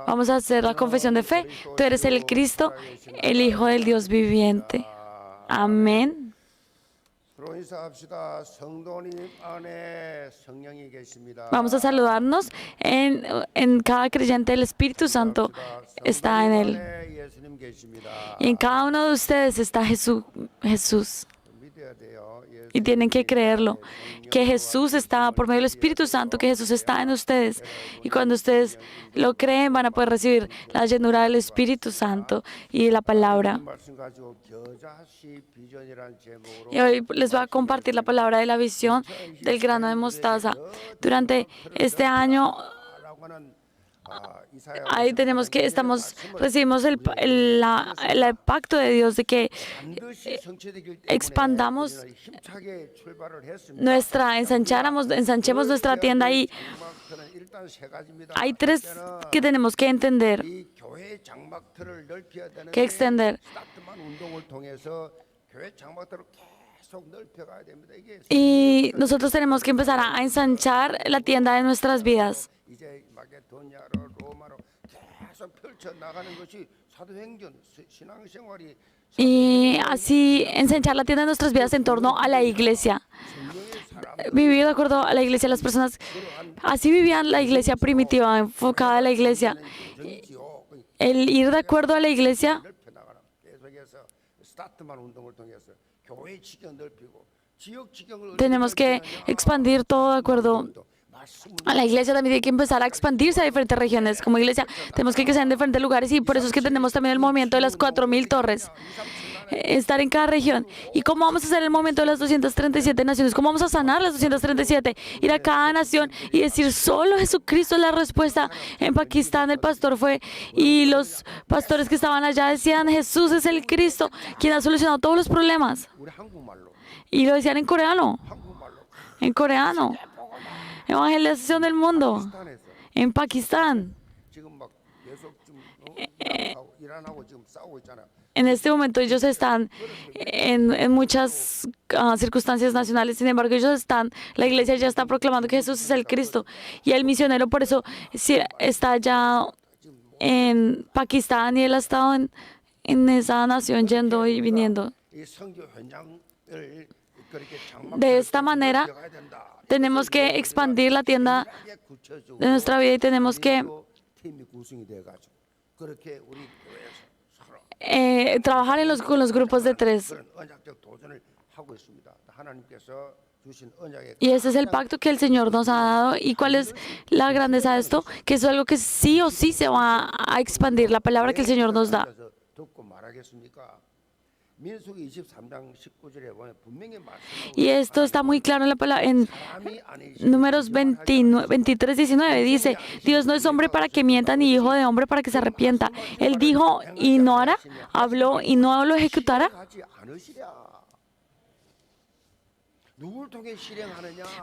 Vamos a hacer la confesión de fe. Tú eres el Cristo, el Hijo del Dios viviente. Amén. Vamos a saludarnos. En cada creyente el Espíritu Santo está en él. Y en cada uno de ustedes está Jesús. Y tienen que creerlo, que Jesús está por medio del Espíritu Santo, que Jesús está en ustedes. Y cuando ustedes lo creen, van a poder recibir la llenura del Espíritu Santo y la palabra. Y hoy les voy a compartir la palabra de la visión del grano de mostaza. Durante este año, ahí recibimos el pacto de Dios de que expandamos ensanchemos nuestra tienda, y hay tres que tenemos que entender, que extender. Y nosotros tenemos que empezar a ensanchar la tienda de nuestras vidas. Y así ensanchar la tienda de nuestras vidas en torno a la iglesia. Vivir de acuerdo a la iglesia. Las personas así vivían la iglesia primitiva, enfocada a la iglesia. El ir de acuerdo a la iglesia tenemos que expandir todo de acuerdo a la iglesia. También tiene que empezar a expandirse a diferentes regiones. Como iglesia tenemos que crecer en diferentes lugares, y por eso es que tenemos también el movimiento de las 4,000 torres. Estar en cada región. ¿Y cómo vamos a hacer el movimiento de las 237 naciones? ¿Cómo vamos a sanar las 237? Ir a cada nación y decir, solo Jesucristo es la respuesta. En Pakistán el pastor fue, y los pastores que estaban allá decían, Jesús es el Cristo, quien ha solucionado todos los problemas. Y lo decían en coreano. En coreano. Evangelización del mundo. En Pakistán. En este momento ellos están en muchas circunstancias nacionales. Sin embargo, la iglesia ya está proclamando que Jesús es el Cristo. Y el misionero por eso está allá en Pakistán, y él ha estado en esa nación yendo y viniendo. De esta manera tenemos que expandir la tienda de nuestra vida, y tenemos que trabajar con los grupos de 3. Y ese es el pacto que el Señor nos ha dado. ¿Y cuál es la grandeza de esto? Que eso es algo que sí o sí se va a expandir, la palabra que el Señor nos da. Y esto está muy claro en la palabra, en Números 23:19 dice, Dios no es hombre para que mienta, ni hijo de hombre para que se arrepienta. Él dijo y no hará, habló y no lo ejecutará.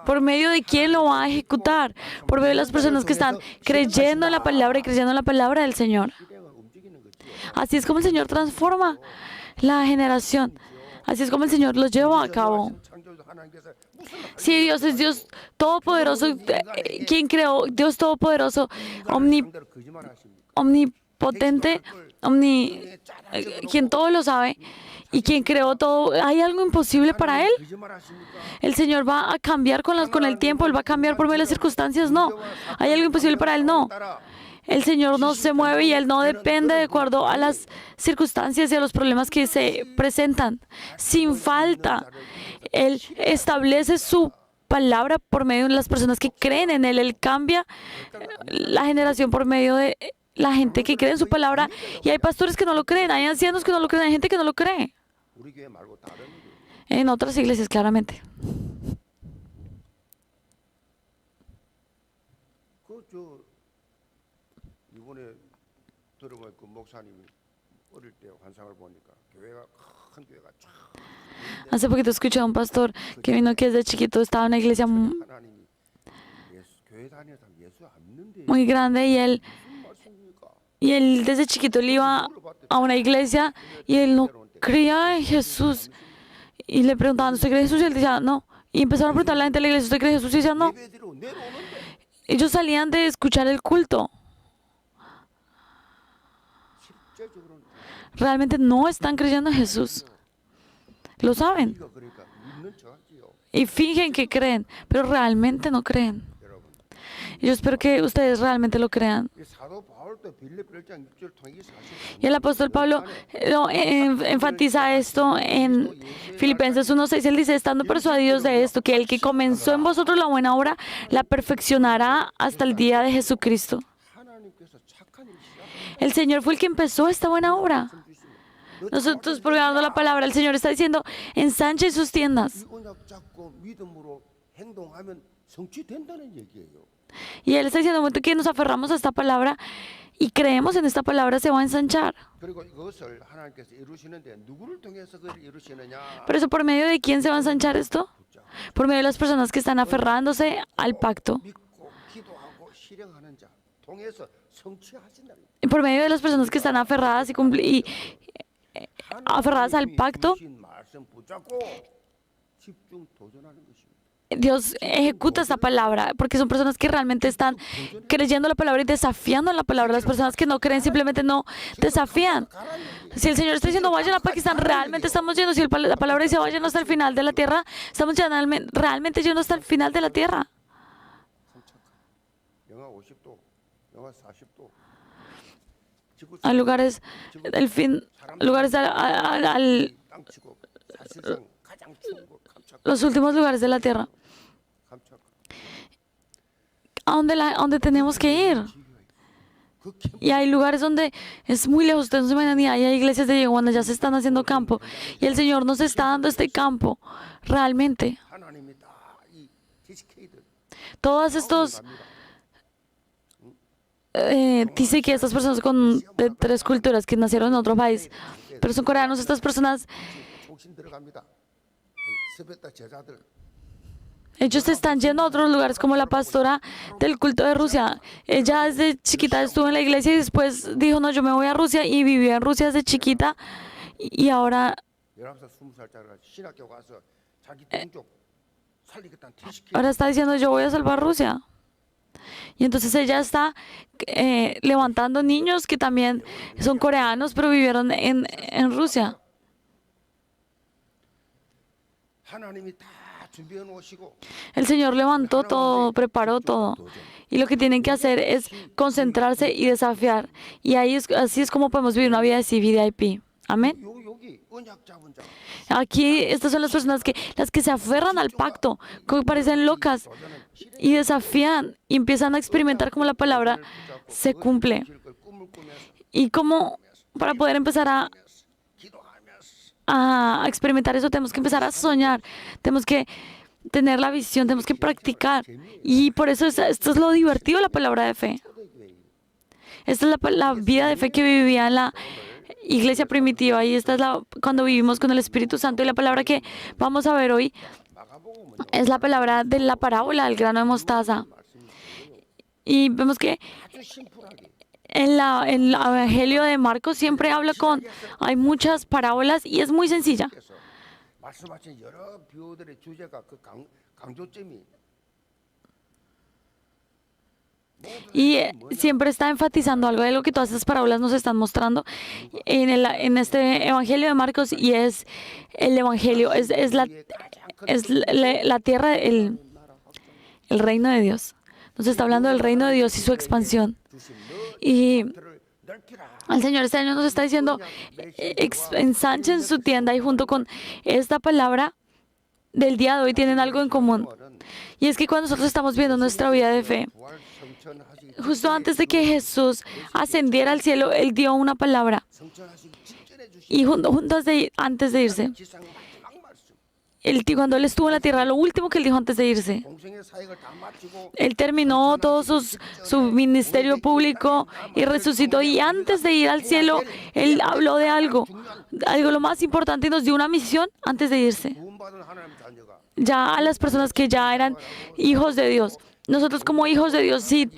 ¿Por medio de quién lo va a ejecutar? Por medio de las personas que están creyendo en la palabra y creyendo en la palabra del Señor. Así es como el Señor transforma la generación. Así es como el Señor los lleva a cabo. Si Dios es Dios todopoderoso, quien creó, Dios todopoderoso, omnipotente, quien todo lo sabe y quien creó todo, ¿hay algo imposible para Él? ¿El Señor va a cambiar con el tiempo? ¿Él va a cambiar por medio de las circunstancias? No. ¿Hay algo imposible para Él? No. El Señor no se mueve y Él no depende de acuerdo a las circunstancias y a los problemas que se presentan. Sin falta, Él establece su palabra por medio de las personas que creen en Él. Él cambia la generación por medio de la gente que cree en su palabra. Y hay pastores que no lo creen, hay ancianos que no lo creen, hay gente que no lo cree. En otras iglesias, claramente. Hace poquito escuché a un pastor que vino que desde chiquito estaba en una iglesia muy grande, y él desde chiquito él iba a una iglesia y él no creía en Jesús. Y le preguntaban, ¿usted cree en Jesús? Y él decía, no. Y empezaron a preguntarle a la gente de la iglesia, ¿usted cree en Jesús? Y decía, no. Ellos salían de escuchar el culto. realmente no están creyendo en Jesús. Lo saben. 그러니까 믿는 척하지요. Y fingen que creen, pero realmente no creen. 여러분. Y yo espero que ustedes realmente lo crean. 이 사도 바울도 빌립보 1장 6절 통해 이 사실. Y el apóstol Pablo enfatiza esto en Filipenses 1:6. Él dice, estando persuadidos de esto, que el que comenzó en vosotros la buena obra, la perfeccionará hasta el día de Jesucristo. 하나님께서 착한 일 시작. El Señor fue el que empezó esta buena obra. Nosotros proclamando la palabra, el Señor está diciendo, ensanchen sus tiendas. 이 언약 잡고 믿음으로 행동하면 성취된다는 얘기예요. Y Él está diciendo, en el momento que nos aferramos a esta palabra y creemos en esta palabra, se va a ensanchar. 그리고 이것을 하나님께서 이루시는데 누구를 통해서 그걸 이루시느냐? Por eso, ¿por medio de quién se va a ensanchar esto? Por medio de las personas que están aferrándose al pacto. 믿고 기도하고 실행하는 자 통해서 성취하신다. Y por medio de las personas que están aferradas aferradas al pacto, 주신 말씀 붙잡고 집중 도전하는 것입니다. Dios ejecuta esta palabra, porque son personas que realmente están creyendo la palabra y desafiando la palabra. Las personas que no creen simplemente no desafían. Si el Señor está diciendo vayan a Pakistán, realmente estamos yendo. Si la palabra dice vayan hasta el final de la tierra, estamos realmente yendo hasta el final de la tierra. 영하 50도, 영하 40도. Hay lugares, lugares 땅치고 사실상 가장 추운 곳 감착. los últimos lugares de la tierra, a donde tenemos que ir. 그 캠프 Y hay lugares donde es muy lejos, ustedes no se imaginan, y hay iglesias de donde ya se están haciendo campo. Y el Señor nos está dando este campo, realmente. 하나님이 다이 디스케이드 Todos estos, dice que estas personas de 3 culturas que nacieron en otro país, pero son coreanos, estas personas, 정신 들어갑니다. 스베타 제자들 ellos están yendo a otros lugares, como la pastora del culto de Rusia. Ella desde chiquita estuvo en la iglesia y después dijo, no, yo me voy a Rusia, y vivió en Rusia desde chiquita, y ahora 19살 20살짜리가 신학교 가서 자기 동족 살리겠다는 디스케이드 ahora está diciendo, yo voy a salvar Rusia. Y entonces ella está levantando niños que también son coreanos, pero vivieron en Rusia. 하나님이 다 준비해 놓으시고 El Señor levantó todo, preparó todo. Y lo que tienen que hacer es concentrarse y desafiar. Y así es como podemos vivir una vida de CVDIP. Amén. 여기 언약 잡은 자 Aquí estas son las personas las que se aferran al pacto, que parecen locas y desafían y empiezan a experimentar cómo la palabra se cumple. 걸 꿈을 꾸면서 Y como para poder empezar 기도하면서 a experimentar eso, tenemos que empezar a soñar, tenemos que tener la visión, tenemos que practicar. Y por eso esto es lo divertido de la palabra de fe. Esta es la vida de fe que vivía en la iglesia primitiva, y esta es cuando vivimos con el Espíritu Santo. Y la palabra que vamos a ver hoy es la palabra de la parábola del grano de mostaza. Y vemos que 아주 심플하게 en el Evangelio de Marcos siempre hay muchas parábolas y es muy sencilla. 그래서 말씀하신 여러 비유들의 주제가 그 강조점이 Y siempre está enfatizando algo de lo que todas estas parábolas nos están mostrando en este Evangelio de Marcos, y es el Evangelio, es la tierra, el reino de Dios. Nos está hablando del reino de Dios y su expansión. Y el Señor este año nos está diciendo, ensanchen su tienda, y junto con esta palabra del día de hoy tienen algo en común. Y es que cuando nosotros estamos viendo nuestra vida de fe, justo antes de que Jesús ascendiera al cielo, Él dio una palabra. Y antes de irse, cuando Él estuvo en la tierra, lo último que Él dijo antes de irse, Él terminó todo su ministerio público y resucitó. Y antes de ir al cielo, Él habló de algo lo más importante, y nos dio una misión antes de irse. Ya a las personas que ya eran hijos de Dios. Nosotros como hijos de Dios, sí,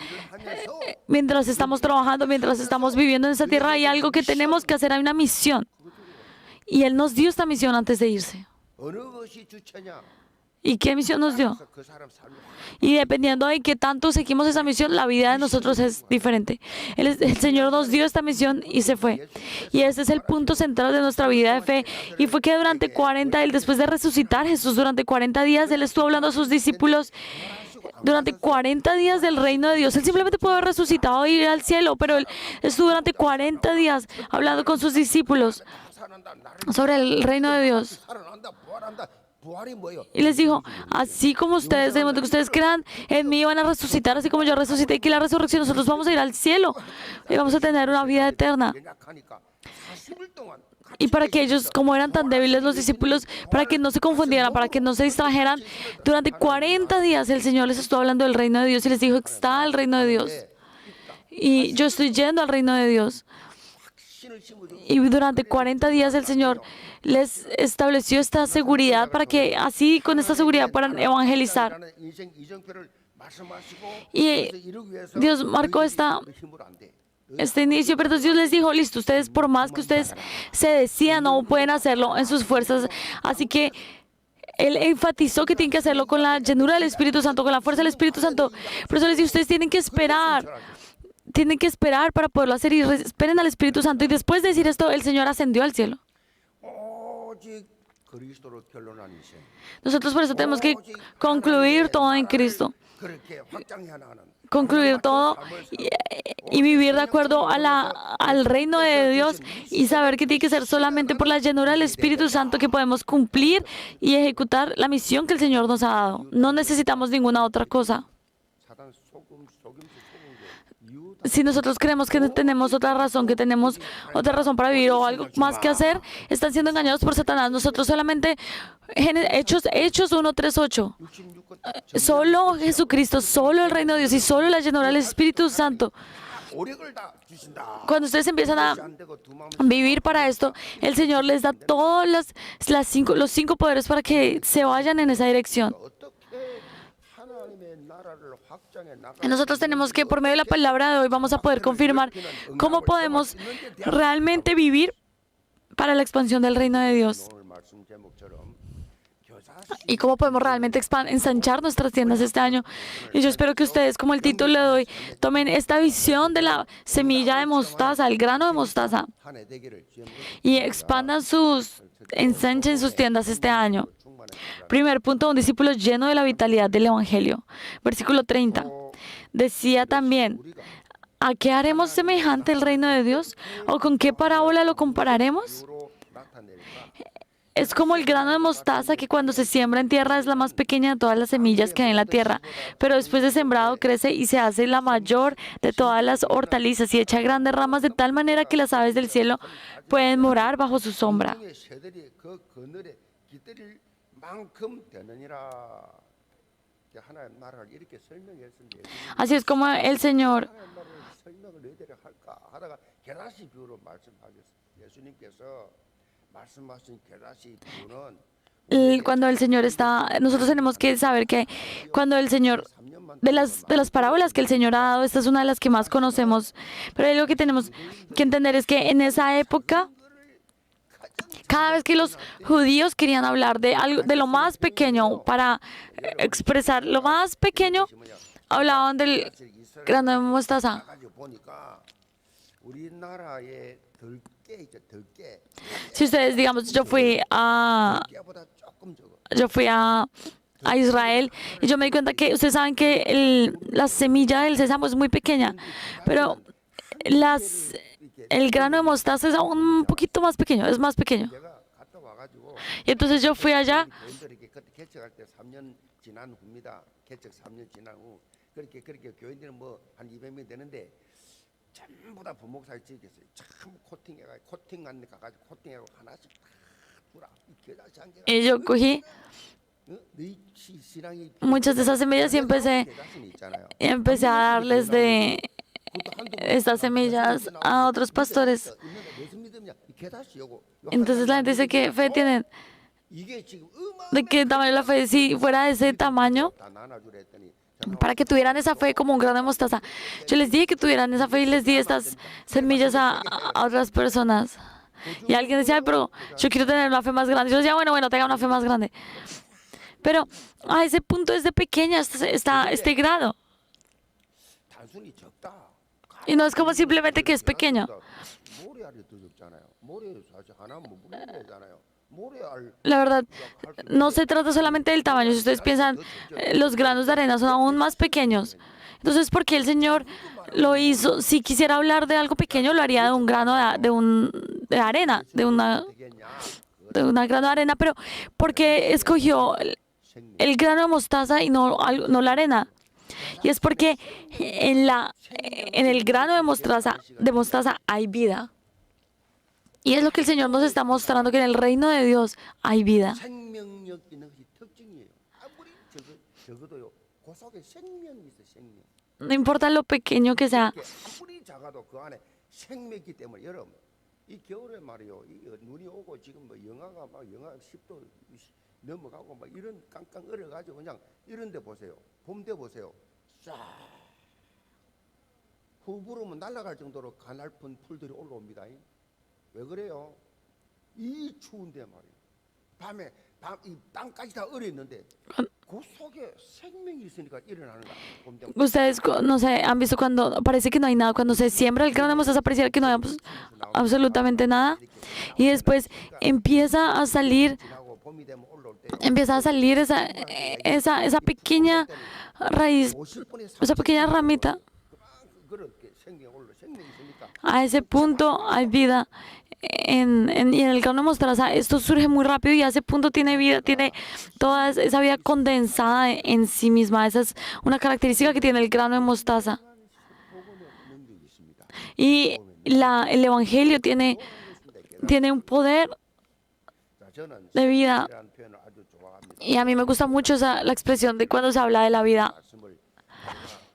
mientras estamos trabajando, mientras estamos viviendo en esta tierra, hay algo que tenemos que hacer, hay una misión. Y Él nos dio esta misión antes de irse. ¿Y qué misión nos dio? 그 사람 삶을 Y dependiendo de qué tanto seguimos esa misión, la vida de nosotros es diferente. El Señor nos dio esta misión y se fue. Y ese es el punto central de nuestra vida de fe. Y fue que durante 40, después de resucitar Jesús, durante 40 días, Él estuvo hablando a sus discípulos. Durante 40 días del reino de Dios. Él simplemente pudo haber resucitado e ir al cielo, pero Él estuvo durante 40 días hablando con sus discípulos 살아난다. 나를 sobre el reino de Dios. 살아난다. 부활한다. 부활이 뭐예요? Y les dijo, así como ustedes, de modo que ustedes crean en mí, van a resucitar, así como yo resucité, y que la resurrección, nosotros vamos a ir al cielo y vamos a tener una vida eterna. 연약하니까 40일 동안 Y para que ellos, como eran tan débiles los discípulos, para que no se confundieran, para que no se distrajeran, durante 40 días el Señor les estuvo hablando del reino de Dios y les dijo, está el reino de Dios. Y yo estoy yendo al reino de Dios. 신을 심으려 Y durante 40 días el Señor les estableció esta seguridad para que así, con esta seguridad, puedan evangelizar. 라는 인생 이정표를 말씀하시고 Y 그래서 이루기 위해서 Dios marcó 힘으로 안 돼. este inicio, pero entonces Dios les dijo, listo, ustedes por más que ustedes se decidan, no pueden hacerlo en sus fuerzas. Así que Él enfatizó que tienen que hacerlo con la llenura del Espíritu Santo, con la fuerza del Espíritu Santo. Por eso les digo, ustedes tienen que esperar para poderlo hacer y esperen al Espíritu Santo. Y después de decir esto, el Señor ascendió al cielo. 오직 그리스도로 결론한 인생. Nosotros por eso tenemos que concluir todo en Cristo. 그렇게 확장해 나가는 Concluir todo y vivir de acuerdo al reino de Dios y saber que tiene que ser solamente por la llenura del Espíritu Santo que podemos cumplir y ejecutar la misión que el Señor nos ha dado. No necesitamos ninguna otra cosa. 사단 속임수 속은 게 이유 Si nosotros creemos que tenemos otra razón, que tenemos otra razón para vivir o algo más que hacer, están siendo engañados por Satanás. Nosotros solamente, Hechos 1:3-8. 66건 Solo Jesucristo, solo el reino de Dios y solo la llenura del Espíritu Santo. 오력을 다 주신다. Cuando ustedes empiezan a 안 되고 두 마음 vivir para esto, el Señor les da todos los 5 poderes para que se vayan en esa dirección. 어떻게 하나님의 나라를 확장해 나가 Y nosotros tenemos que, por medio de la palabra de hoy, vamos a poder confirmar cómo podemos realmente vivir para la expansión del reino de Dios. 오늘 말씀 제목처럼 교사 Y cómo podemos realmente ensanchar nuestras tiendas este año. Y yo espero que ustedes, como el título le doy, tomen esta visión de la semilla de mostaza, el grano de mostaza, 한 해 되기를 주님 y expandan ensanchen sus tiendas este año. 충만해. Primer punto, un discípulo lleno de la vitalidad del Evangelio. Versículo 30. Decía también, ¿a qué haremos semejante el reino de Dios? ¿O con qué parábola lo compararemos? 으로 나타내니까 Es como el grano de mostaza que cuando se siembra en tierra es la más pequeña de todas las semillas que hay en la tierra, pero después de sembrado crece y se hace la mayor de todas las hortalizas y echa grandes ramas de tal manera que las aves del cielo pueden morar bajo su sombra. 성령의 새들이 그 그늘에 깃들일 만큼 되느니라. 하나님 나라를 이렇게 설명했는데 Así es como el Señor 하나님 나라를 설명을 너희들이 할까 하다가 게다시 비유로 말씀하셨어요. 예수님께서 말씀하신 게다시 비유는 cuando el Señor está, nosotros tenemos que saber que cuando el Señor, de las parábolas que el Señor ha dado, esta es una de las que más conocemos, pero algo que tenemos que entender es que en esa época, cada vez que los judíos querían hablar de algo, de lo más pequeño, para expresar lo más pequeño, hablaban del grano de mostaza. 가지고 보니까 우리나라의 들깨 이제 들깨 Si ustedes, digamos, 깨보다 조금 적어. yo fui a Israel y yo me di cuenta que ustedes saben que la semilla del sésamo es muy pequeña, pero el grano de mostaza es aún un poquito más pequeño, es más pequeño. 제가 갔다 와가지고 Y entonces yo fui allá 교인들이 그때 개척할 때 3년 지난 후입니다. 개척 3년 지난 후 그렇게 교인들은 뭐 한 200명 되는데 전부 다 부목사에 찍혔어요. 참 코팅해가 코팅한 데 가가지고 코팅하고 하나씩 다 주라. 이 겨자씨 한 개가 y yo cogí 너희 신앙이 muchas de esas semillas y 겨자씨는 있잖아요. empecé a darles de estas semillas a otros pastores. 무슨 믿음이냐? 이 겨자씨 요거 Entonces la gente dice que fe tienen, 이게 지금 de qué tamaño la fe, si fuera de ese tamaño, 다 나눠주라 했더니 para que tuvieran esa fe como un grano de mostaza. Yo les dije que tuvieran esa fe y les di estas semillas a otras personas. Y alguien decía, "Ay, pero yo quiero tener una fe más grande". Yo decía, bueno, tenga una fe más grande. Pero a ese punto desde pequeña está este grado. 단순히 적다. Y no es como simplemente que es pequeño. 모래알이 더 적잖아요. 모래 사실 하나 뭐 무리는 거잖아요. 모래알 La verdad, no se trata solamente del tamaño. Si ustedes piensan, los granos de arena son aún más pequeños. Entonces, ¿por qué el Señor lo hizo? Si quisiera hablar de algo pequeño, lo haría de un grano de arena, de una grano de arena. Pero ¿por qué escogió el grano de mostaza y no la arena? Y es porque en el grano de mostaza hay vida. Y es lo que el Señor nos está mostrando, que en el reino de Dios hay vida. 생명력 있는 것이 특징이에요. 아무리 적어도요. 그 속에 생명이 있어 생명. No importa lo pequeño que sea. 아무리 작아도 그 안에 생명이 있기 때문에 여러분 이 겨울에 말이요. 이 눈이 오고 지금 뭐 영하가 막 영하 10도 넘어가고 막 이런 깡깡 얼어가지고 그냥 이런 데 보세요. 봄 때 보세요. 쫙 후부르면 날아갈 정도로 가냘픈 풀들이 올라옵니다. 왜 그래요? 이 추운데 말이에요. 밤 이 땅까지 다 얼어 있는데 그 속에 생명이 있으니까 일어나는 거야. 봄 되면. Ustedes, no sé, han visto cuando parece que no hay nada, cuando se siembra el grano de mostaza, pareciera que no hay absolutamente nada. Y después empieza a salir 지나고 봄이 되면 올라올 때 esa pequeña raíz, 50분의 esa pequeña ramita. 그렇게 생명이 올라 생명이 있으니까 A ese punto hay vida. Y en el grano de mostaza esto surge muy rápido y a ese punto tiene vida, tiene toda esa vida condensada en sí misma. Esa es una característica que tiene el grano de mostaza. 복음의 능력이 있습니다. Y el Evangelio tiene un poder 자, 저는 de vida. 이라는 표현을 아주 좋아합니다. Y a mí me gusta mucho la expresión de cuando se habla de la vida. 말씀을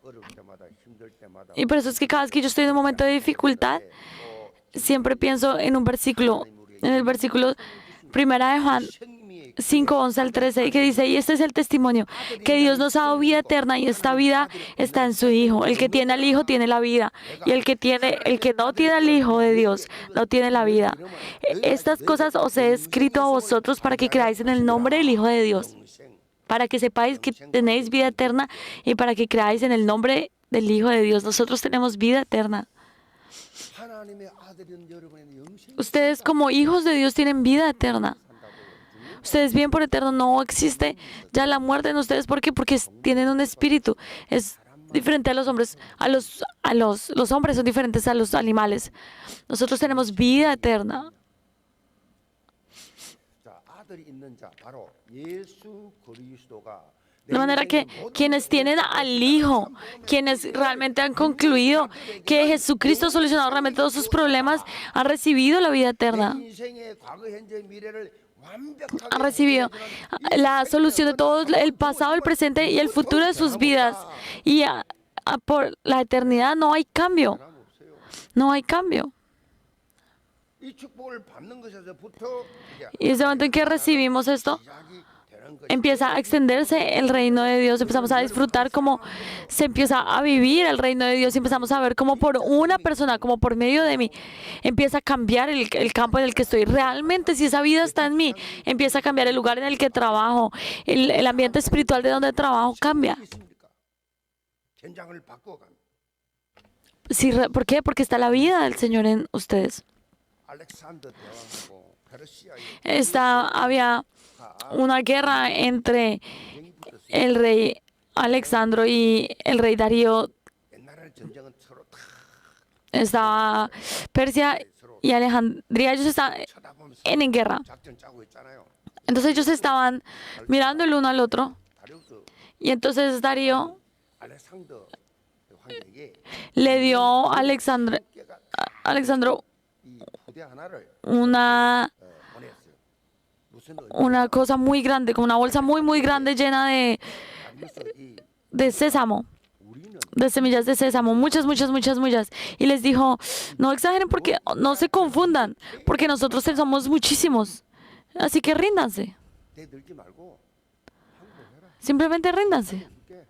어려울 때마다 힘들 때마다 Y por eso es que cada vez que yo estoy en un momento de dificultad, siempre pienso en un versículo, en el versículo 1 de Juan 생명의 5, 11 al 13, que dice, y este es el testimonio, que Dios nos ha dado vida eterna y esta vida está en su Hijo. El que tiene al Hijo tiene la vida y el que no tiene al Hijo de Dios no tiene la vida. Estas cosas os he escrito a vosotros para que creáis en el nombre del Hijo de Dios, 영생 para que sepáis que tenéis vida eterna y para que creáis en el nombre del Hijo de Dios. Nosotros tenemos vida eterna. 하나님의 아들인 여러분의 영생 Ustedes como hijos de Dios tienen vida eterna. Ustedes viven por eterno, no existe ya la muerte en ustedes. ¿Por qué? Porque tienen un espíritu. Es diferente a los hombres. Los hombres son diferentes a los animales. Nosotros tenemos vida eterna. 자, 아들이 있는 자 바로 예수 그리스도가 De manera que quienes tienen al Hijo, quienes realmente han concluido que Jesucristo ha solucionado realmente todos sus problemas, han recibido la vida eterna. 인생의 과거, 현재, 미래를 완벽하게 Han recibido la solución de todo el pasado, el presente y el futuro de sus vidas. Y por la eternidad no hay cambio. 사람 없어요. No hay cambio. 이 축복을 받는 것에서부터 이제 Y desde el momento en que recibimos esto, 시작이 되는 것이 empieza a extenderse el reino de Dios. Empezamos a disfrutar cómo se empieza a vivir el reino de Dios. Y empezamos a ver cómo por una persona, como por medio de mí, empieza a cambiar el campo en el que estoy. Realmente, si esa vida está en mí, empieza a cambiar el lugar en el que trabajo. El ambiente espiritual de donde trabajo cambia. 있습니까? 현장을 바꿔간 ¿Por qué? Porque está la vida del Señor en ustedes. 알렉산더 대왕하고 페르시아의 Había una guerra entre 전쟁이 붙었어요. el rey Alexandro y el rey Darío. 옛날에는 전쟁은 서로 다 Estaba Persia y Alejandría. Ellos estaban 쳐다보면서 en guerra. 작전 짜고 있잖아요. Entonces ellos estaban mirando el uno al otro. 다리우스 Y entonces Darío 알렉산더 황제에게 le dio a 깨가 Alexandro 이 부대 하나를 una 보냈어요. 무슨 una cosa muy grande, como una bolsa muy, muy grande llena 다리우스 이 de sésamo, 우리는 de semillas de sésamo, muchas, muchas, muchas, muchas. Y les dijo, no exageren porque no se confundan, porque nosotros somos muchísimos. Así que ríndanse, 대들지 말고 항복해라. simplemente ríndanse. 줄게.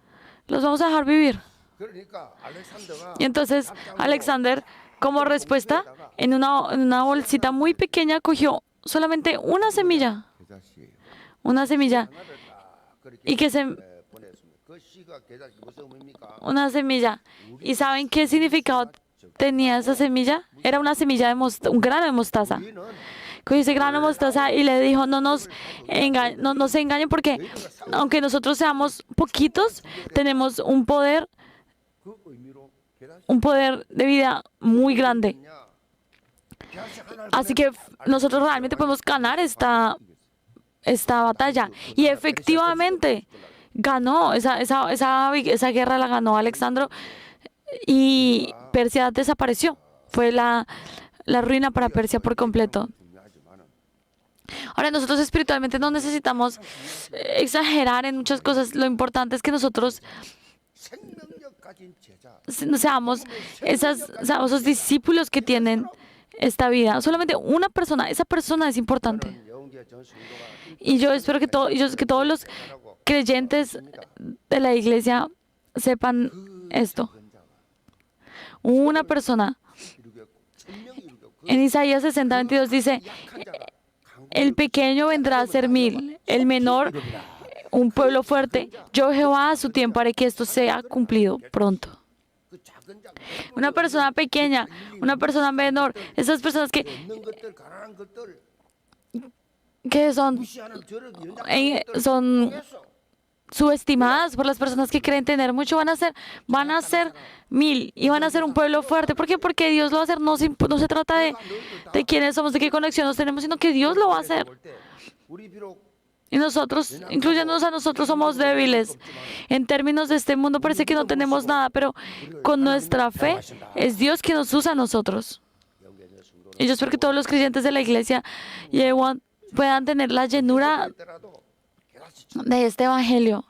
Los vamos a dejar vivir. 그러니까 알렉산더가 Y entonces Alexander, como respuesta, en una bolsita muy pequeña, cogió solamente una semilla. 그 자식이에요. Una semilla. 하나를 딱 y que se 보냈습니다. 그 씨가 계좌식 무슨 의미입니까? una semilla. ¿Y saben qué significado tenía esa semilla? Era una semilla de un grano de mostaza. 우리는 Cogió ese grano de mostaza y le dijo, no se engañen porque aunque nosotros seamos poquitos, tenemos 그 의미로 계좌식 un poder de vida muy grande. 계좌식 하나를 Así que nosotros realmente podemos ganar esta batalla. Y efectivamente ganó, esa guerra la ganó Alexandro y Persia desapareció. Fue la ruina para Persia por completo. 중요하지만은 Ahora nosotros espiritualmente no necesitamos exagerar en muchas cosas. Lo importante es que nosotros 생명력 가진 제자 seamos esos discípulos que tienen esta vida. Solamente una persona, esa persona es importante. 영계 전 성도가 Y yo espero que todos los 하고 creyentes de la iglesia sepan esto. Una persona. 이루겠고 천명이 이루겠고 그 En Isaías 60:22 dice, 약한 자가 el pequeño vendrá a ser 1000, el menor un pueblo fuerte. Yo Jehová a su tiempo haré que esto sea cumplido pronto. 그 작은 자 Una persona pequeña, una persona menor, esas personas 없는 것들 가난한 것들 que 무시하는 저런 연장 son subestimadas por las personas que creen tener mucho, van a ser 1000 y van a ser un pueblo fuerte. ¿Por qué? Porque Dios lo va a hacer. No se trata de quiénes somos, de qué conexión nos tenemos, sino que Dios lo va a hacer. 우리 비록 Y nosotros, incluyéndonos a nosotros, somos débiles. En términos de este mundo parece que no tenemos nada, pero con nuestra fe es Dios quien nos usa a nosotros. 영계 성도는 Y yo espero que todos los creyentes de la iglesia puedan tener la llenura 있더라도 계좌식 de este evangelio.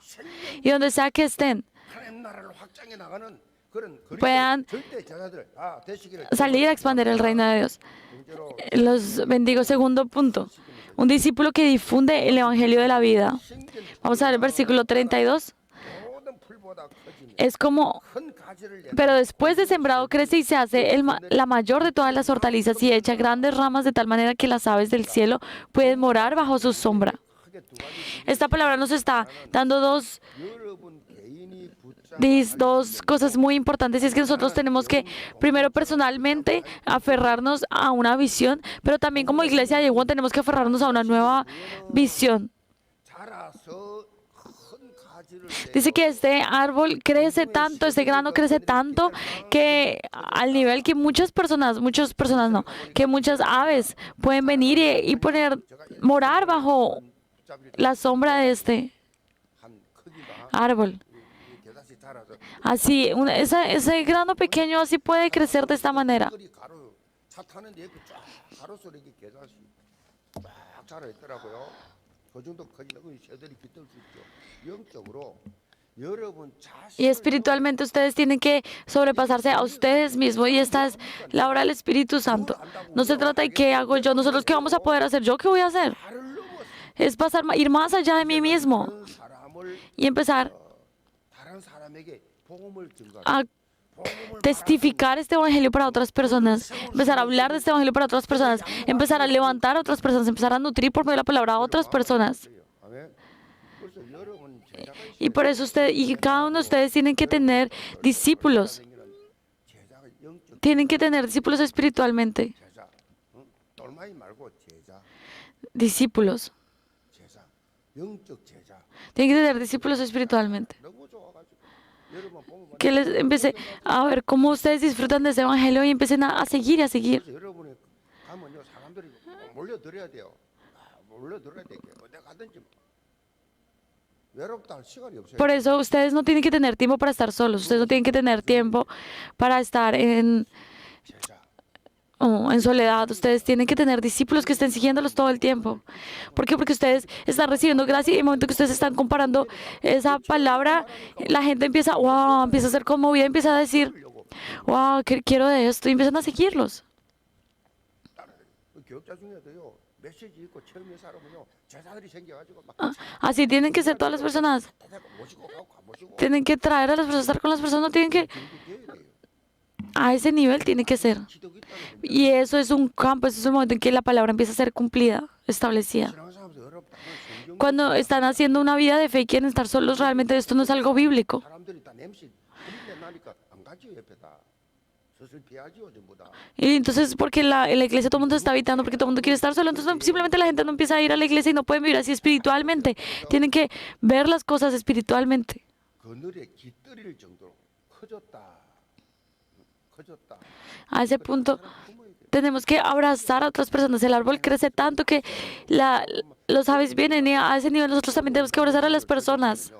Y donde sea que estén, 하나님 나라를 확장해 나가는 그런 puedan 절대 제자들 다 되시기를 salir a expandir el reino de Dios. 통째로 Los bendigo. Segundo punto. Un discípulo que difunde el evangelio de la vida. 생긴 Vamos a ver el versículo 32. 모든 풀보다 커지는 Es como, 큰 가지를 pero después de sembrado crece y se hace la mayor de todas las hortalizas y echa grandes ramas de tal manera que las aves del cielo pueden morar bajo su sombra. 크게 두 가지 Esta palabra nos está dando 여러분 개인이 dos cosas muy importantes, y es que nosotros tenemos que primero personalmente aferrarnos a una visión, pero también como iglesia de Yehuon tenemos que aferrarnos a una nueva visión. 자라서 큰 가지를 Dice que este árbol crece tanto, este grano crece tanto, que al nivel que muchas personas no, que muchas aves pueden venir y morar bajo la sombra de este 한 크기가 árbol. 이 계단씩 자라서 Así, ese grano pequeño así puede crecer de esta manera. 거리 가로 차 타는데 그쫙 가로수 이렇게 계단씩 쫙 자라 있더라고요. 그 정도 커지는 그 새들이 깃들 수 있죠. 영적으로 여러분 Y espiritualmente ustedes tienen que sobrepasarse a ustedes mismos, y esta es la obra del Espíritu Santo. No se trata de qué hago yo, nosotros qué vamos a poder hacer, yo qué voy a hacer. 나를 넘어서 Es ir más allá de mí mismo 다른 사람을 y empezar 다른 사람에게 복음을 전가하고 a testificar este evangelio para otras personas, empezar a hablar de este evangelio para otras personas, empezar a levantar a otras personas, empezar a nutrir por medio de la palabra a otras personas. 아멘. 그래서 여러분 제자가 Y por eso cada uno de ustedes tienen que tener discípulos, 제자가 영적 tienen que tener discípulos espiritualmente, 제자, 똘마이 말고 제자, discípulos, 영적 제자. tienen que tener discípulos espiritualmente. 너무 좋아가지고 여러분 보면 Que les empecé a ver cómo ustedes disfrutan de ese evangelio y empiecen a seguir y a seguir. 그래서 여러분이 가면요 사람들이 몰려들어야 돼요. 몰려들어야 되게 어디 가든지 외롭다 할 시간이 없어요. Por eso ustedes no tienen que tener tiempo para estar solos, ustedes no tienen que tener tiempo para estar 제자. en soledad, ustedes tienen que tener discípulos que estén siguiéndolos todo el tiempo. ¿Por qué? Porque ustedes están recibiendo gracia y en el momento que ustedes están comparando esa palabra, la gente empieza a ser conmovida, empieza a decir, wow, quiero de esto, y empiezan a seguirlos. 그 교육자 중에도요 메시지 있고 체험의 사람은요 제자들이 생겨가지고 막 Así tienen que ser todas las personas. 모시고 가고 모시고 Tienen que traer a las personas, estar con las personas, no tienen que, a ese nivel tiene que ser. 기독교 있다는 Y eso es un campo, eso es un momento en que la palabra empieza a ser cumplida, establecida. 신앙생활에서 어렵다는 cuando están haciendo una vida de fe y quieren estar solos, realmente esto no es algo bíblico. 사람들이 다 냄새 뿌리내 나니까 안 가지요 옆에다. 슬슬 피하지요 전부 다. Y entonces, porque en la iglesia todo el mundo se está habitando, porque todo el mundo quiere estar solo, entonces simplemente la gente no empieza a ir a la iglesia y no pueden vivir así espiritualmente. Tienen que ver las cosas espiritualmente. 그늘에 깃들일 정도로 커졌다. 커졌다. A ese punto tenemos que abrazar a otras personas. El árbol crece tanto que los aves vienen y a ese nivel nosotros también tenemos que abrazar a las personas.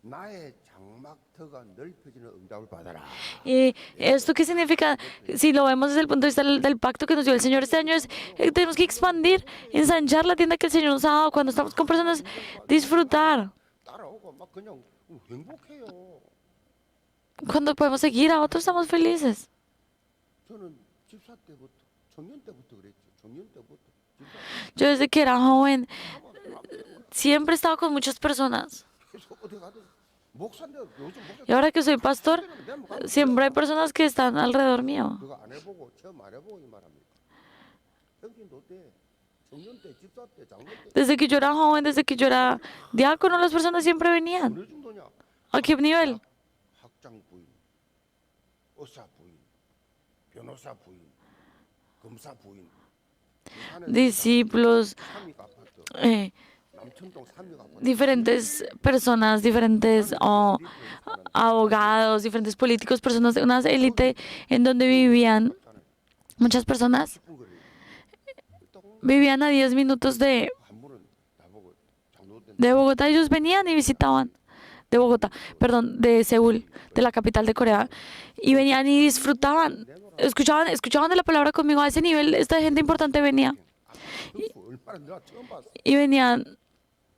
나의 장막터가 넓혀지는 응답을 받아라. ¿Y esto qué significa? Si lo vemos desde el punto de vista del pacto que nos dio el Señor este año, es tenemos que expandir, ensanchar la tienda que el Señor nos ha dado. Cuando estamos con personas, disfrutar. 따라오고 막 그냥 행복해요. Cuando podemos seguir a otros, estamos felices. 저는 집사 때부터 청년 때부터 그랬죠. 청년 때부터 집사 Yo desde que era joven, siempre he estado con muchas personas. 계속 어디 가든 목사인데 요즘 목사 Y ahora que soy pastor, siempre hay personas que están alrededor mío. 그거 안 해보고 체험 안 해보고 이 말합니까? 형님도 때 청년 때 집사 때 장로 때 Desde que yo era joven, desde que yo era diácono, las personas siempre venían. 어느 정도냐? ¿A qué nivel? 학장 부인, 의사 부인, 변호사 부인, 검사 부인, Discípulos, 삼익 아파트, eh, 남천동 삼익 아파트. diferentes personas, diferentes abogados, diferentes políticos, personas de una élite en donde vivían muchas personas. Vivían a 10 minutos 한 분은 나보고 장로 때 de Bogotá. Ellos venían y visitaban. De Bogotá, perdón, de Seúl, de la capital de Corea. Y venían y disfrutaban. Escuchaban de la palabra conmigo. A ese nivel, esta gente importante venía. 얼마나 내가 처음 봤어. Y venían,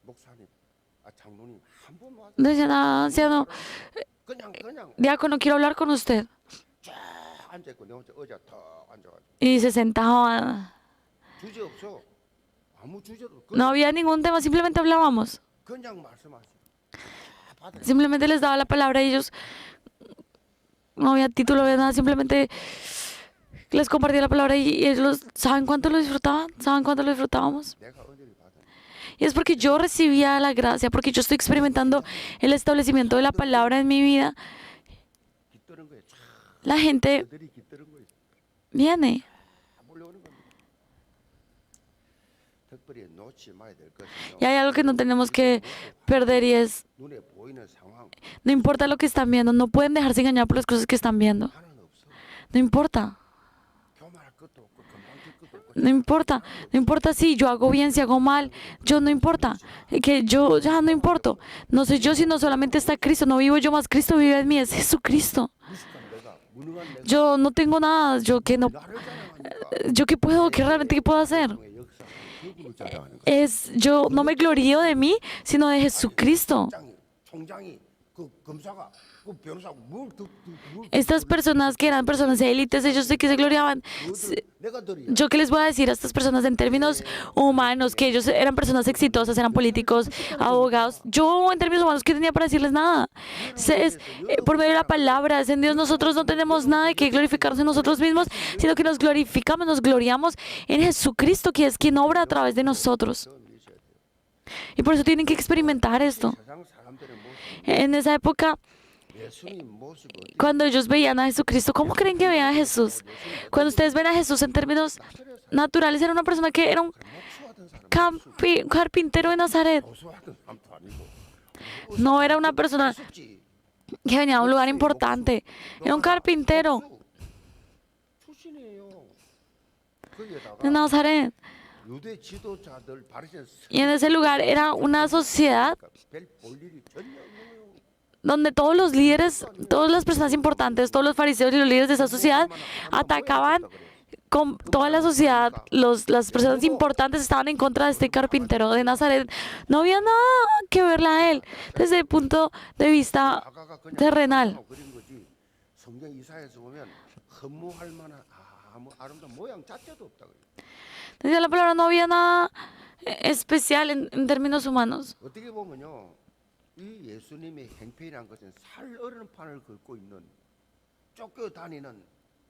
목사님, 장로님 한 번 와서 decían, anciano, 그냥 diácono, quiero hablar con usted. 쫙 앉아 있고 내 혼자 의자 탁 앉아가지고 Y se sentaban. 주제 없어. 아무 주제도 No había ningún tema, simplemente hablábamos. 그냥 말씀하세요. 받아요. Simplemente les daba la palabra y ellos, no había título, no había nada, simplemente les compartía la palabra y ellos, ¿saben cuánto lo disfrutaban? ¿Saben cuánto lo disfrutábamos? 내가 은혜를 받아. Y es porque yo recibía la gracia, porque yo estoy experimentando el establecimiento de la palabra en mi vida. 깃드는 거에 쫙 La gente 그들이 깃드는 거에 viene. 다 몰려오는 겁니다. 특별히 놓지 말아야 될 것은요. Y hay algo que no tenemos que perder y es, 눈에 보이는 상황 no importa lo que están viendo, no pueden dejarse engañar por las cosas que están viendo. 하나는 없어. No importa. 교만할 것도 없고 건방질 것도 없고 No importa, no importa si yo hago bien, si hago mal, yo no importa, que yo ya no importo, no soy yo sino solamente está Cristo, no vivo yo más, Cristo vive en mí, es Jesucristo. 무식한 내가 무능한 내가 Yo no tengo nada, yo que no, 나를 자랑하니까 yo que puedo, que realmente qué puedo hacer, 의 역사 그분을 자랑하는 거야. es yo no me glorío de mí, sino de Jesucristo. 총장이 그 검사가 그 변호사가 뭘 Estas personas que eran personas élites, ellos de que se gloriaban. 내가 들이 Yo qué les voy a decir a estas personas en términos humanos, que ellos eran personas exitosas, eran políticos, abogados. Yo en términos humanos, ¿qué tenía para decirles? Nada. Por medio de la palabra, es en Dios nosotros no tenemos nada de que glorificarnos en nosotros mismos, sino que nos glorificamos, nos gloriamos en Jesucristo, que es quien obra a través de nosotros. Y por eso tienen que experimentar esto. 세상 사람들의 모습 En esa época, 예수님 모습을 cuando ellos veían a Jesucristo, ¿cómo creen que veían a Jesús? Cuando ustedes ven a Jesús en términos naturales, era una persona que era un 목수하던 사람 carpintero de Nazaret. 고소하던 사람도 아니고 No era una persona 숙지 que venía de un lugar importante. Era un carpintero 출신이에요. de 거기에다가 Nazaret. 유대 지도자들 바리새인 Y en ese lugar era una sociedad 별볼 일이 전혀 없는 거예요. donde todos los líderes, todas las personas importantes, todos los fariseos y los líderes de esa sociedad atacaban con toda la sociedad. Las personas importantes estaban en contra de este carpintero de Nazaret. No había nada que verle a él desde el punto de vista 아가가 그냥 terrenal. 그린 거지. 성경 이사야에서 보면 허무할 만한 아무 아름다운 모양 자체도 없다 그래요. Decía la palabra, no había nada especial en términos humanos. 어떻게 보면요, 이 예수님의 행편이란 것은 살 얼음판을 걷고 있는 쫓겨다니는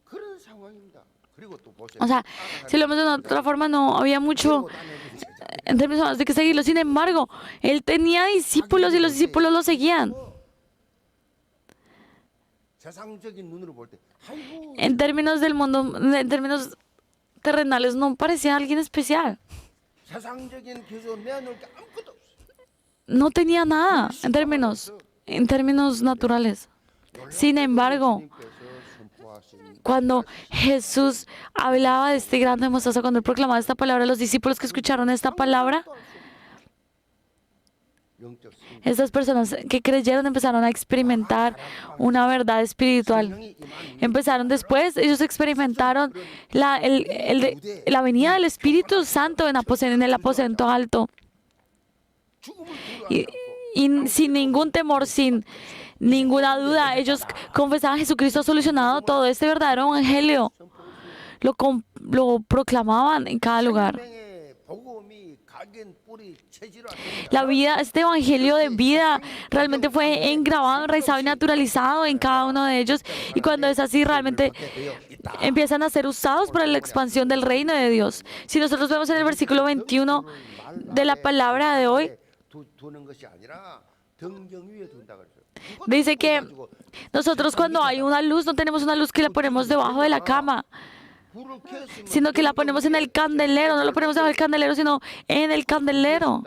그런 상황입니다. O sea, si lo vemos de otra forma, no había mucho en términos de que seguirlo. Sin embargo, él tenía discípulos y los discípulos lo seguían. En términos del mundo, en términos terrenales, no parecía alguien especial. No tenía nada en términos naturales. Sin embargo, cuando Jesús hablaba de este gran demostración, cuando él proclamaba esta palabra, los discípulos que escucharon esta palabra, estas personas que creyeron empezaron a experimentar una verdad espiritual. Empezaron después, ellos experimentaron la venida del Espíritu Santo en el aposento alto. Y sin ningún temor, sin ninguna duda, ellos confesaban: Jesucristo ha solucionado todo. Este verdadero evangelio lo proclamaban en cada lugar. La vida, este evangelio de vida realmente fue engravado, enraizado y naturalizado en cada uno de ellos. Y cuando es así, realmente empiezan a ser usados para la expansión del reino de Dios. Si nosotros vemos en el versículo 21 de la palabra de hoy, dice que nosotros, cuando hay una luz, no tenemos una luz que la ponemos debajo de la cama, sino que la ponemos en el candelero. No lo ponemos debajo del candelero, sino en el candelero.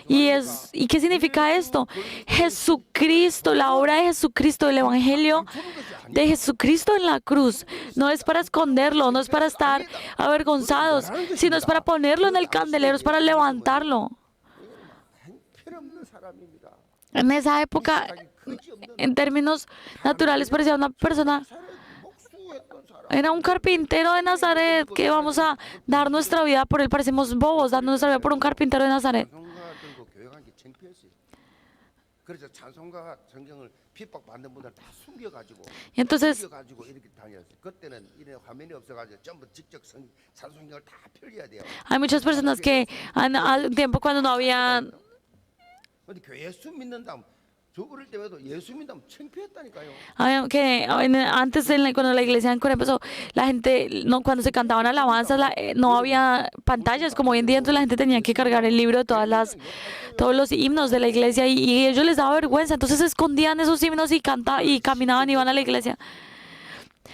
¿Y qué significa esto? Jesucristo, la obra de Jesucristo, el evangelio de Jesucristo en la cruz, no es para esconderlo, no es para estar avergonzados, sino es para ponerlo en el candelero, es para levantarlo. En esa época, en términos naturales, parecía una persona. Era un carpintero de Nazaret, que vamos a dar nuestra vida por él. Parecemos bobos dando nuestra vida por un carpintero de Nazaret. Y entonces, hay muchas personas que al tiempo, cuando no había antes, cuando la iglesia en Corea empezó, la gente, cuando se cantaban alabanzas, no había pantallas como hoy en día, entonces la gente tenía que cargar el libro de todos los himnos de la iglesia, y ellos les daba vergüenza, entonces escondían esos himnos y caminaban y iban a la iglesia.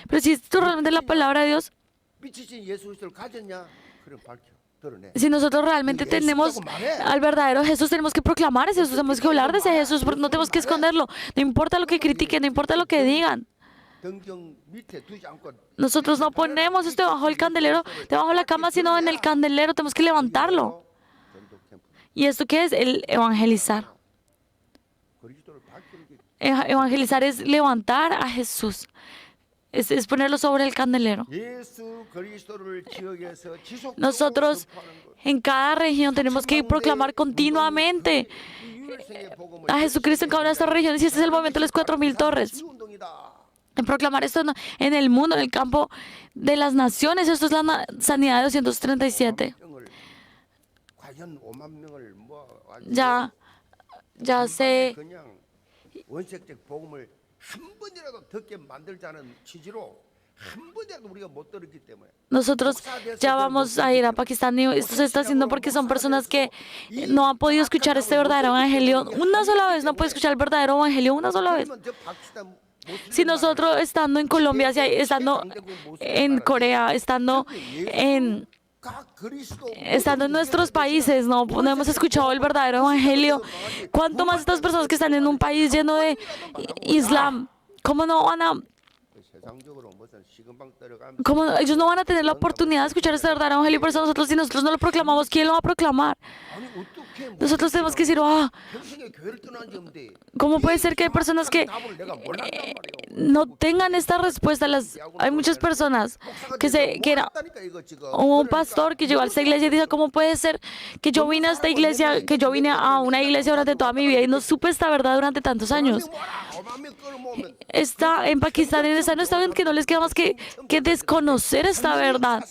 Pero si esto realmente es la palabra de Dios, si nosotros realmente tenemos al verdadero Jesús, tenemos que proclamar ese Jesús, tenemos que hablar de ese Jesús, no tenemos que esconderlo. No importa lo que critiquen, no importa lo que digan. Nosotros no ponemos esto debajo del candelero, debajo de la cama, sino en el candelero. Tenemos que levantarlo. ¿Y esto qué es? El evangelizar. Evangelizar es levantar a Jesús. Es ponerlo sobre el candelero. Nosotros en cada región tenemos que proclamar continuamente a Jesucristo en cada una de estas regiones, y este es el momento de las 4,000 torres. En proclamar esto en el mundo, en el campo de las naciones. Esto es la sanidad de 237. Ya sé. Nosotros ya vamos a ir a Pakistán, y esto se está haciendo porque son personas que no han podido escuchar este verdadero evangelio una sola vez. No pueden escuchar el verdadero evangelio una sola vez. Si nosotros, estando en Colombia, estando en Corea, estando en nuestros países, no hemos escuchado el verdadero evangelio, ¿cuánto más estas personas que están en un país lleno de Islam? ¿Cómo ellos no van a tener la oportunidad de escuchar este verdadero evangelio? Por eso si nosotros no lo proclamamos, ¿quién lo va a proclamar? Nosotros tenemos que decir: ¿cómo puede ser que hay personas que no tengan esta respuesta? Hay muchas personas que era un pastor que llegó a esta iglesia y dijo: ¿cómo puede ser que yo vine a esta iglesia, que yo vine a una iglesia durante toda mi vida y no supe esta verdad durante tantos años? Está en Pakistán, y está bien que no les queda más que desconocer esta verdad.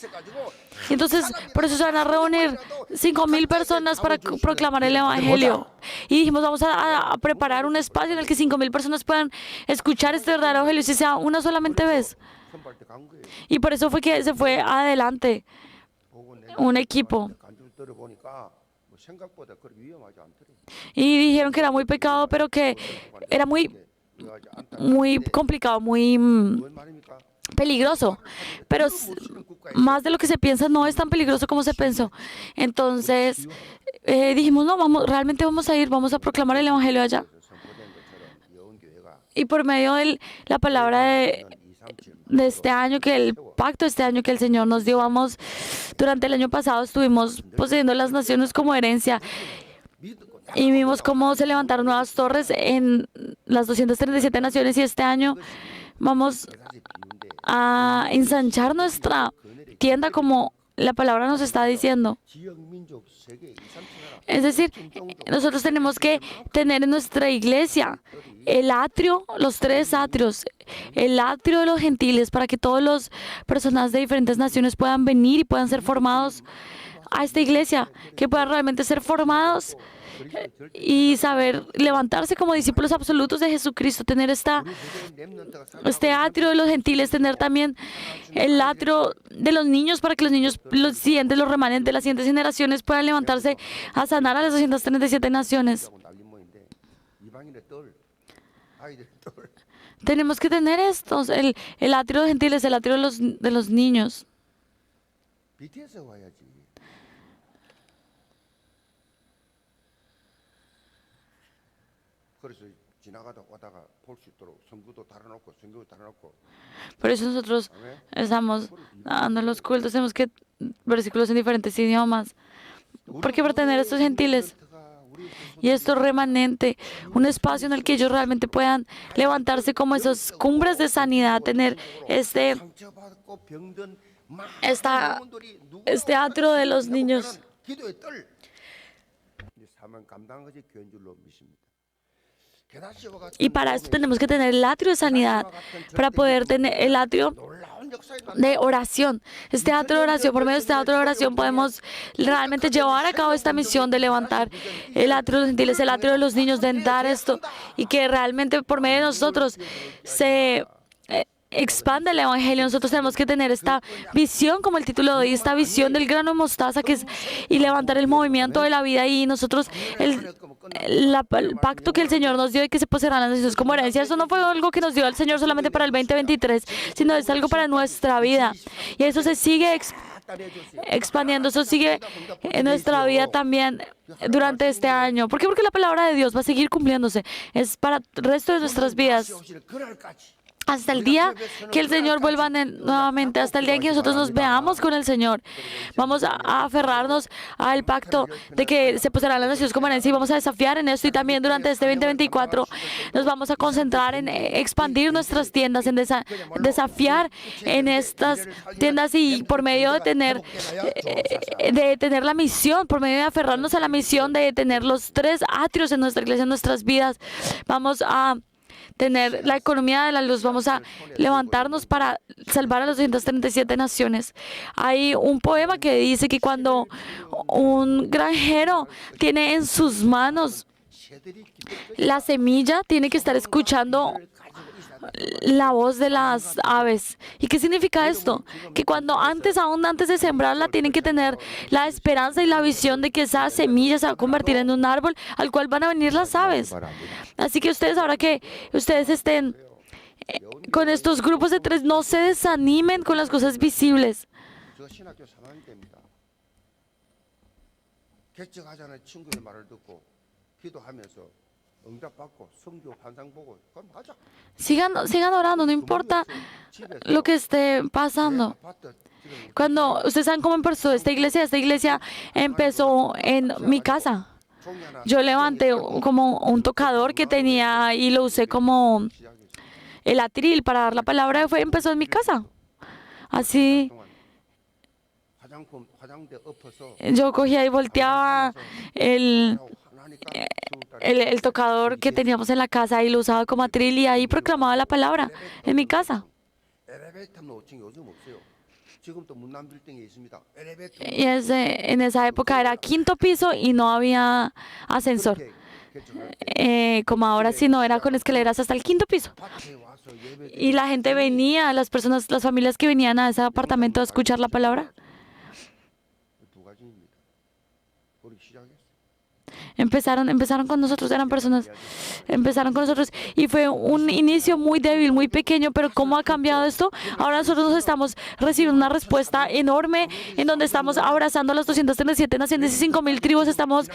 Entonces, por eso se van a reunir 5,000 personas para proclamar el evangelio. Y dijimos: vamos a preparar un espacio en el que 5,000 personas puedan escuchar este verdadero evangelio, si sea una solamente vez. 선발 때간 거예요. Y por eso fue que se fue adelante 보고 un equipo. 간주를 들어보니까 뭐 생각보다 그렇게 위험하지 않더래요. Y dijeron que era muy pecado, pero que era muy 위험하지 않다. complicado, muy 뭔 말입니까? peligroso, pero más de lo que se piensa no es tan peligroso como se pensó. Entonces dijimos, no, vamos, realmente vamos a ir, vamos a proclamar el evangelio allá. 선포된 것처럼 여운교회가 Y por medio de la palabra de este año, que el pacto de este año que el Señor nos dio, vamos, durante el año pasado estuvimos poseyendo las naciones como herencia y vimos cómo se levantaron nuevas torres en las 237 naciones y este año vamos a ensanchar nuestra tienda como la palabra nos está diciendo. 지역 민족 세계 2, 3천 나라 Es decir, nosotros tenemos que tener en nuestra iglesia el atrio, los 3 atrios, el atrio de los gentiles para que todas las personas de diferentes naciones puedan venir y puedan ser formados a esta iglesia, que puedan realmente ser formados y saber levantarse como discípulos absolutos de Jesucristo, tener este atrio de los gentiles, tener también el atrio de los niños para que los niños, los siguientes, los remanentes, las siguientes generaciones puedan levantarse a sanar a las 237 naciones. 하고 날린 모인데 이방인의 뜰 아이들의 뜰 Tenemos que tener estos, el atrio de los gentiles, el atrio de los niños. BTS 와야지. 그래서 지나가다 오다가 볼 수 있도록 성구도 달아놓고 성경도 달아놓고 Por eso nosotros estamos dando los cultos, tenemos que versículos en diferentes idiomas. Porque para tener estos gentiles y esto remanente, un espacio en el que ellos realmente puedan levantarse como esas cumbres de sanidad, tener 상처받고 병든 esta- 영혼들이 누구나 este atrio de los niños. 기도의 뜰. 이 사명 감당한 것이 교회인 줄로 믿습니다. 게다시와 같은 Y para esto tenemos que tener el atrio de sanidad, para poder tener el atrio 놀라운 역사에 de oración. Este atrio de oración, por medio de este atrio de oración podemos realmente llevar a cabo esta misión de levantar el atrio de los gentiles, el atrio de los niños, de dar esto y que realmente por medio de nosotros se expanda el evangelio. Nosotros tenemos que tener esta visión, como el título de hoy, esta visión del grano de mostaza que es, y levantar el movimiento de la vida y nosotros el pacto que el Señor nos dio y que se poseerán las naciones como herencia. Eso no fue algo que nos dio el Señor solamente para el 2023, sino es algo para nuestra vida y eso se sigue expandiendo, eso sigue en nuestra vida también durante este año. ¿Por qué? Porque la palabra de Dios va a seguir cumpliéndose, es para el resto de nuestras vidas. Hasta el día que el Señor vuelva nuevamente, hasta el día en que nosotros nos veamos con el Señor. Vamos a aferrarnos al pacto de que se poseerán las naciones como herencia y vamos a desafiar en esto y también durante este 2024 nos vamos a concentrar en expandir nuestras tiendas, en desafiar en estas tiendas y por medio de tener la misión, por medio de aferrarnos a la misión de tener los 3 atrios en nuestra iglesia, en nuestras vidas, vamos a tener la economía de la luz, vamos a levantarnos para salvar a las 237 naciones. Hay un poema que dice que cuando un granjero tiene en sus manos la semilla, tiene que estar escuchando la voz de las aves. ¿Y qué significa esto? Que aún antes de sembrarla, tienen que tener la esperanza y la visión de que esa semilla se va a convertir en un árbol al cual van a venir las aves. Así que ustedes, ahora que ustedes estén con estos grupos de 3, no se desanimen con las cosas visibles. 저 신학교 3학년 때입니다. 개척하자는 친구의 말을 듣고 기도하면서 응답받고 성교 환상 보고 그럼 하자. Sigan orando, no importa lo que esté pasando. Cuando ustedes saben cómo empezó esta iglesia empezó en mi casa. Yo levanté como un tocador que tenía y lo usé como el atril para dar la palabra. Empezó en mi casa. Así yo cogía y volteaba el tocador que teníamos en la casa y lo usaba como atril y ahí proclamaba la palabra en mi casa. 지금도 문남 빌딩에 있습니다. 엘리베이터 Y en esa época era quinto piso y no había ascensor. 그렇게 개척할 때 Como ahora sí, no era con escaleras hasta el quinto piso. 아파트에 와서 예배 Y la gente venía, las personas, las familias que venían a ese apartamento a escuchar la palabra, 두 가지입니다. 우리 시작했어. empezaron con nosotros, eran personas, empezaron con nosotros y fue un inicio muy débil, muy pequeño, pero ¿cómo ha cambiado esto? Ahora nosotros nos estamos recibiendo una respuesta enorme en donde estamos abrazando a las 237 naciones y 5,000 tribus, estamos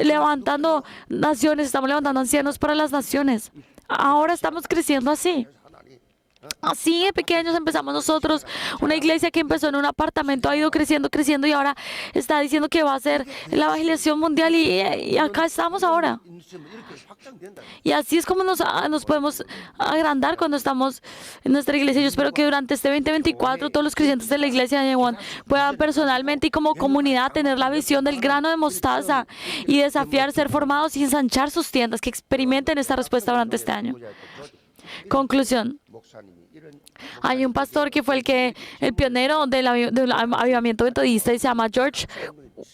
levantando naciones, estamos levantando ancianos para las naciones. Ahora estamos creciendo así. 하나님 Así de pequeños empezamos nosotros. Una iglesia que empezó en un apartamento ha ido creciendo, creciendo y ahora está diciendo que va a ser la evangelización mundial y acá estamos ahora. 있으면 이렇게 확장된다. Y así es como nos podemos agrandar cuando estamos en nuestra iglesia. Yo espero que durante este 2024 todos los creyentes de la iglesia de Yeguán puedan personalmente y como comunidad tener la visión del grano de mostaza y desafiar ser formados y ensanchar sus tiendas, que experimenten esta respuesta durante este año. Conclusión. 목사님이 이런 Hay un pastor que fue el pionero del avivamiento metodista y se llama George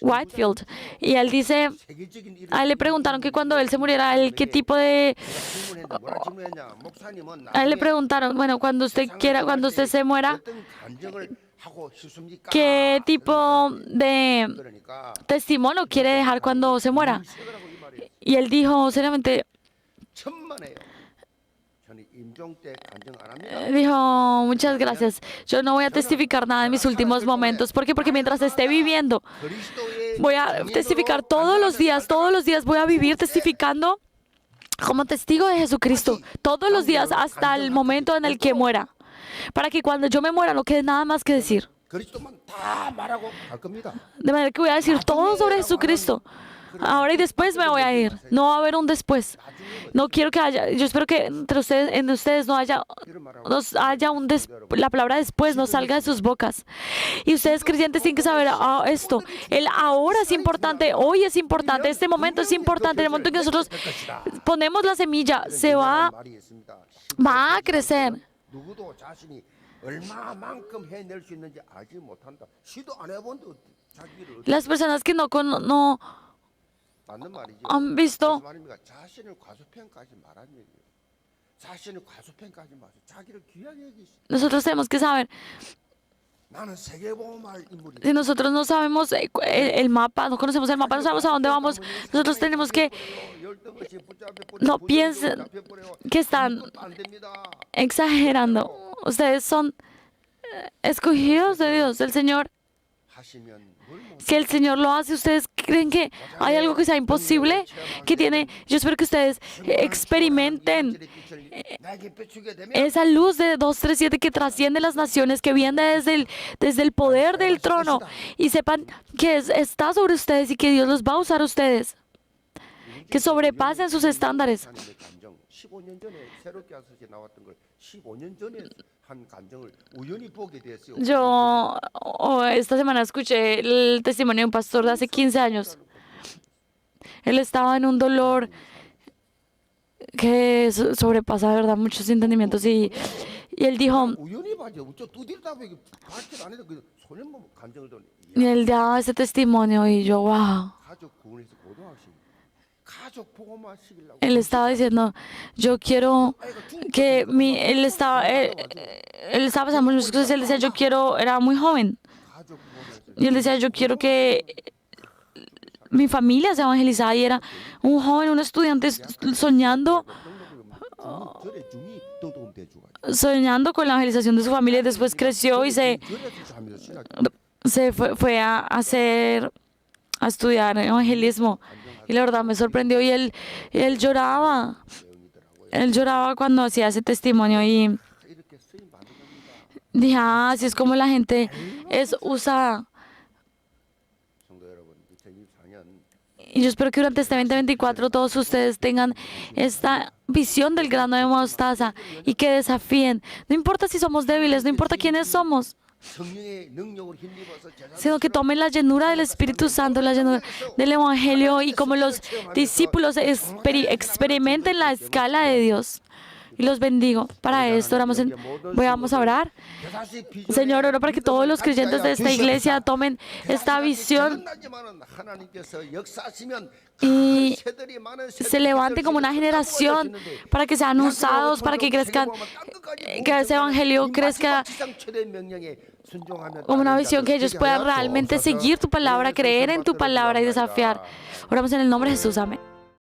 Whitefield. Y él dice, 세계적인 이런 a él le preguntaron que cuando él se muriera, él qué tipo de... 질문했는데 뭐라 질문했냐? 목사님은 A él le 나중에 preguntaron, bueno, cuando usted quiera, cuando usted se muera, 어떤 간증을 하고 싶습니까? ¿qué tipo de 그러니까 testimonio quiere dejar cuando se muera? 세거라고 이 말이에요. Y él dijo, seriamente, 천만에요. 저는 임종 때 간증 안 합니다. dijo, muchas gracias. Yo no voy a testificar nada en mis últimos momentos. ¿Por qué? Porque mientras esté viviendo, 그리스도의 voy a testificar todos los días voy a vivir testificando como testigo de Jesucristo, todos los días hasta el momento en el que muera, para que cuando yo me muera no quede nada más que decir. 그리스도만 다 말하고 갈 겁니다. De manera que voy a decir todo sobre Jesucristo. Ahora y después me voy a ir. No va a haber un después. No quiero que haya, yo espero que en ustedes no haya, la palabra después no salga de sus bocas. Y ustedes creyentes tienen que saber esto. El ahora es importante, hoy es importante, este momento es importante. En el momento en que nosotros ponemos la semilla, va 말이 있습니다. a crecer. 누구도 자신이 얼마만큼 해낼 수 있는지 알지 못한다. 시도 안 해본데 자기를 Las personas que no 맞는 말이죠. han visto, 무슨 말입니까? 자신을 과소평가하지 말라는 얘기예요. 자신을 과소평가하지 마세요. 자기를 귀하게 여기시. nosotros tenemos que saber, 나는 세계보험할 인물이. si nosotros no sabemos el mapa, no conocemos el mapa, no sabemos a dónde vamos, nosotros tenemos que, no piensen que están 안 됩니다. exagerando. Ustedes son escogidos de Dios, del Señor. 하시면 뭘 못. Si el Señor lo hace, ¿ustedes creen que hay algo que sea imposible? Yo espero que ustedes experimenten 나에게 비추게 되면 esa luz de 237 que trasciende las naciones, que viene desde el poder del trono y sepan que está sobre ustedes y que Dios los va a usar a ustedes, que sobrepasen sus estándares. 하나님의 감정 15년 전에 새롭게 하셔서 나왔던 걸 15년 전에 한 감정을 우연히 보게 됐어요. Yo esta semana escuché el testimonio de un pastor de hace 15 años. Él estaba en un dolor que sobrepasa, de verdad, muchos entendimientos y él dijo, 우연히 봐죠. 저 두드리다 보니 발질 안 해도 그 소년 감정을 더 y él daba ese testimonio y yo, wow. 가족 구원에서 고등학생 가족 보고만 시키려고 Él estaba diciendo, yo quiero que él estaba pasando muchas cosas y él decía, yo quiero, era muy joven. 가족 보고에서 Y él decía, yo quiero que mi familia sea evangelizada. Y era un joven, un estudiante soñando 절에 중이 똥똥 대주가 soñando con la evangelización de su familia y después creció y 절에서 하면서 신학 se fue a estudiar evangelismo. Y la verdad me sorprendió y él lloraba. Él lloraba cuando hacía ese testimonio y 이렇게 쓰임 받는 겁니다. dije, así es como la gente es usada. 성도 여러분, 2024년 Y yo espero que durante este 2024 todos ustedes tengan esta visión del grano de mostaza y que desafíen. No importa si somos débiles, no importa quiénes somos, 성령의 능력을 힘입어서 sino que tomen la llenura del Espíritu Santo, la llenura del Evangelio y como los discípulos experimenten la escala de Dios. y los bendigo. Para esto vamos a orar. Señor, oro para que todos los creyentes de esta iglesia tomen esta visión y se levanten como una generación para que sean usados, para que crezcan, que ese evangelio crezca como una visión, que ellos puedan realmente seguir tu palabra, creer en tu palabra y desafiar. Oramos en el nombre de Jesús. Amén.